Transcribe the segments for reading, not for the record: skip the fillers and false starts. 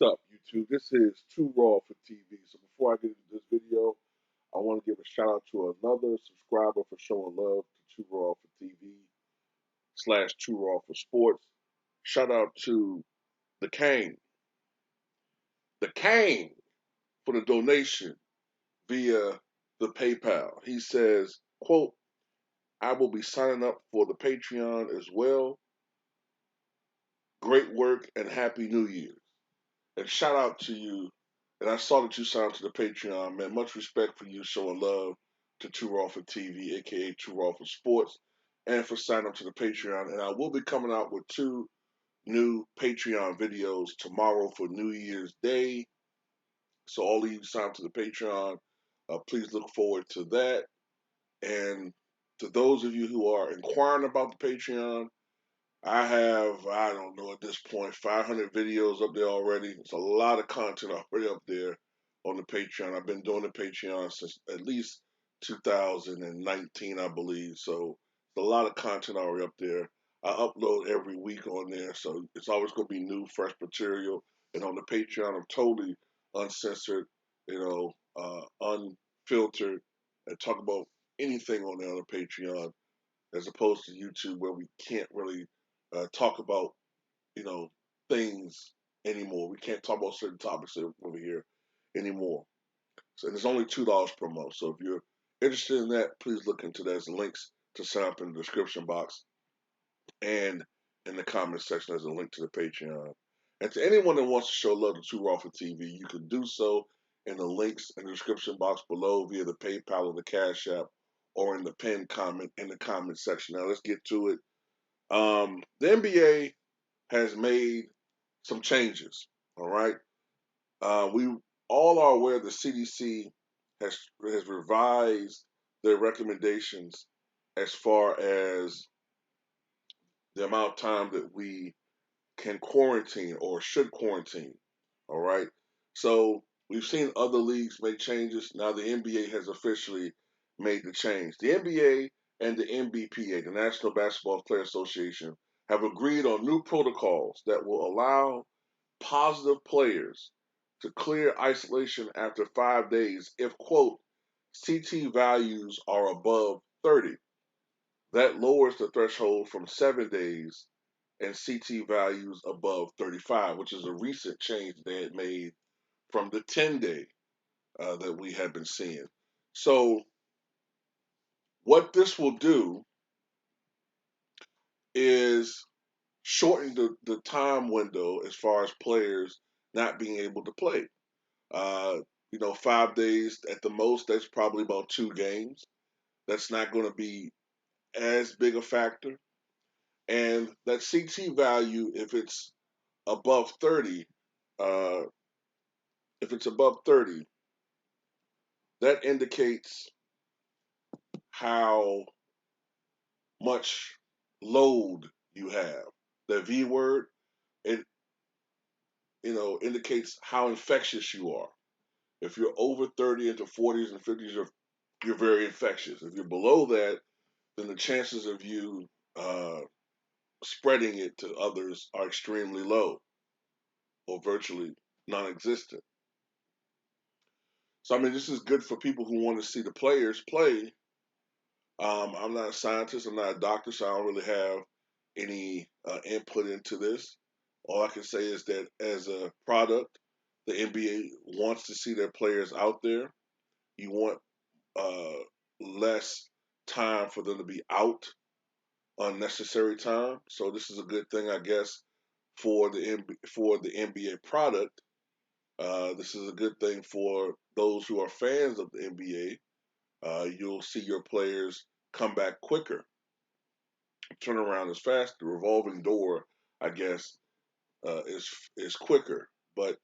What's up, YouTube? This is Too Raw for TV. So before I get into this video, I want to give a shout out to another subscriber for showing love to Too Raw for TV / Too Raw for Sports. Shout out to the Kane for the donation via the PayPal. He says, quote, I will be signing up for the Patreon as well. Great work and Happy New Year. And shout out to you. And I saw that you signed to the Patreon, man. Much respect for you showing love to Too Raw for TV, aka Too Raw for Sports, and for signing up to the Patreon. And I will be coming out with 2 new Patreon videos tomorrow for New Year's Day. So all of you sign up to the Patreon, please look forward to that. And to those of you who are inquiring about the Patreon, I have, I don't know at this point, 500 videos up there already. It's a lot of content already up there on the Patreon. I've been doing the Patreon since at least 2019, I believe. So it's a lot of content already up there. I upload every week on there, so it's always going to be new, fresh material. And on the Patreon, I'm totally uncensored, unfiltered, and talk about anything on there on the Patreon, as opposed to YouTube where we can't really talk about, you know, things anymore. We can't talk about certain topics over here anymore. So and it's only $2 per month. So if you're interested in that, please look into that. There's links to sign up in the description box and in the comment section. There's a link to the Patreon. And to anyone that wants to show love to Too Raw for TV, you can do so in the links in the description box below via the PayPal or the Cash App, or in the pinned comment in the comment section. Now let's get to it. The NBA has made some changes. All right, we all are aware the CDC has revised their recommendations as far as the amount of time that we can quarantine or should quarantine. All right, so we've seen other leagues make changes. Now the NBA has officially made the change. The NBA and the NBPA, the National Basketball Player Association, have agreed on new protocols that will allow positive players to clear isolation after 5 days if, quote, CT values are above 30. That lowers the threshold from 7 days and CT values above 35, which is a recent change they had made from the 10-day that we have been seeing. So what this will do is shorten the time window as far as players not being able to play. 5 days at the most, that's probably about 2 games. That's not going to be as big a factor. And that CT value, above 30, uh, if it's above 30, that indicates how much load you have. The V word, it indicates how infectious you are. If you're over 30 into 40s and 50s, you're very infectious. If you're below that, then the chances of you spreading it to others are extremely low or virtually non-existent. So, I mean, this is good for people who want to see the players play. I'm not a scientist, I'm not a doctor, so I don't really have any input into this. All I can say is that as a product, the NBA wants to see their players out there. You want uh, less time for them to be out, unnecessary time. So this is a good thing, I guess, for the NBA product. This is a good thing for those who are fans of the NBA. You'll see your players come back quicker. Turnaround is fast. The revolving door, I guess, is quicker. But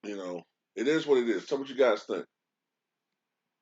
you know, it is what it is. Tell me what you guys think.